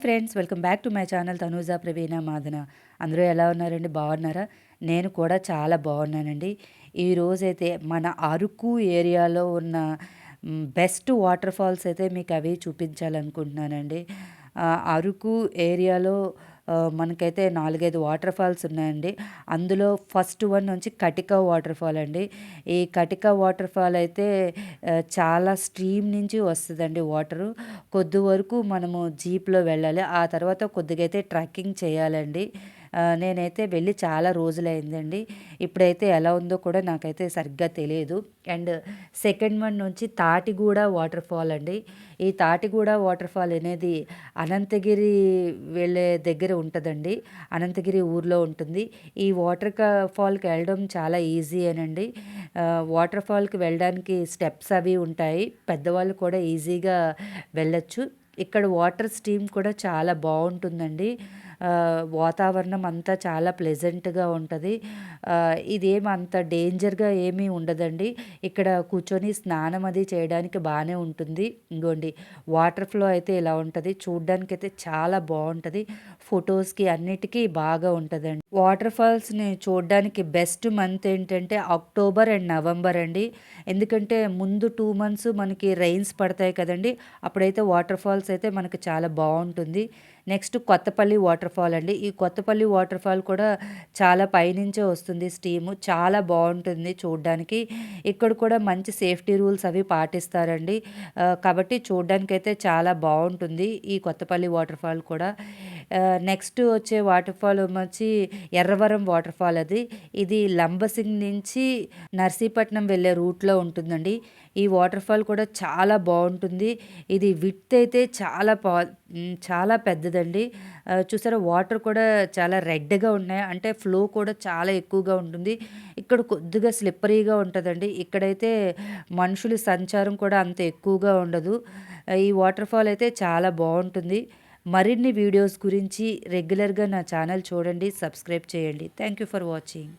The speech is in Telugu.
Friends, welcome back to my channel Tanuja Praveena Madana. అందరూ ఎలా ఉన్నారండి? బాగున్నారా? నేను కూడా చాలా బాగున్నానండి. ఈరోజైతే మన అరకు ఏరియాలో ఉన్న బెస్ట్ వాటర్ ఫాల్స్ అయితే మీకు అవి చూపించాలనుకుంటున్నానండి. అరకు ఏరియాలో మనకైతే 4, 5 వాటర్ ఫాల్స్ ఉన్నాయండి. అందులో ఫస్ట్ వన్ నుంచి కటిక వాటర్ ఫాల్ అండి. ఈ కటిక వాటర్ ఫాల్ అయితే చాలా స్ట్రీమ్ నుంచి వస్తుందండి వాటరు. కొద్ది వరకు మనము జీప్‌లో వెళ్ళాలి. ఆ తర్వాత కొద్దిగా అయితే ట్రెక్కింగ్ చేయాలండి. నేనైతే వెళ్ళి చాలా రోజులైందండి. ఇప్పుడైతే ఎలా ఉందో కూడా నాకైతే సరిగ్గా తెలియదు. అండ్ సెకండ్ వన్ నుంచి తాటిగూడ వాటర్ ఫాల్ అండి. ఈ తాటిగూడ వాటర్ ఫాల్ అనేది అనంతగిరి వెళ్ళే దగ్గర ఉంటుందండి. అనంతగిరి ఊర్లో ఉంటుంది. ఈ ఫాల్‌కి వెళ్ళడం చాలా ఈజీ అనండి. వాటర్ ఫాల్‌కి వెళ్ళడానికి స్టెప్స్ అవి ఉంటాయి. పెద్దవాళ్ళు కూడా ఈజీగా వెళ్ళొచ్చు. ఇక్కడ వాటర్ స్ట్రీమ్ కూడా చాలా బావుంటుందండి. వాతావరణం అంతా చాలా ప్లెజెంట్‌గా ఉంటది. ఇదేమి అంత డేంజర్‌గా ఏమీ ఉండదండి. ఇక్కడ కూర్చొని స్నానం అది చేయడానికి బానే ఉంటుంది. ఇంగోండి వాటర్ ఫ్లో అయితే ఇలా ఉంటది. చూడ్డానికైతే చాలా బావుంటది. ఫోటోస్‌కి అన్నిటికీ బాగా ఉంటదండి. వాటర్ ఫాల్స్‌ని చూడ్డానికి బెస్ట్ మంత్ ఏంటంటే అక్టోబర్ అండ్ నవంబర్ అండి. ఎందుకంటే ముందు 2 మంత్స్ మనకి రెయిన్స్ పడతాయి కదండీ! అప్పుడైతే వాటర్ ఫాల్స్ అయితే మనకు చాలా బావుంటుంది. నెక్స్ట్ కొత్తపల్లి వాటర్ ఫాల్ అండి. ఈ కొత్తపల్లి వాటర్ ఫాల్ కూడా చాలా పైనుంచే వస్తుంది స్టీము. చాలా బావుంటుంది చూడ్డానికి. ఇక్కడ కూడా మంచి సేఫ్టీ రూల్స్ అవి పాటిస్తారండి. కాబట్టి చూడ్డానికైతే చాలా బావుంటుంది ఈ కొత్తపల్లి వాటర్ ఫాల్ కూడా. నెక్స్ట్ వచ్చే వాటర్ ఫాల్ వచ్చి ఎర్రవరం వాటర్ ఫాల్ అది. ఇది లంబసింగి నుంచి నర్సీపట్నం వెళ్ళే రూట్‌లో ఉంటుందండి. ఈ వాటర్ ఫాల్ కూడా చాలా బావుంటుంది. ఇది విడ్త్ అయితే చాలా పెద్దదండి. చూసారా వాటర్ కూడా చాలా రెడ్‌గా ఉన్నాయి. అంటే ఫ్లో కూడా చాలా ఎక్కువగా ఉంటుంది. ఇక్కడ కొద్దిగా స్లిప్పరీగా ఉంటదండి. ఇక్కడైతే మనుషుల సంచారం కూడా అంత ఎక్కువగా ఉండదు. ఈ వాటర్ ఫాల్ అయితే చాలా బావుంటుంది. మరిన్ని వీడియోస్ గురించి రెగ్యులర్‌గా నా ఛానల్ చూడండి, సబ్స్క్రైబ్ చేయండి. Thank you for watching.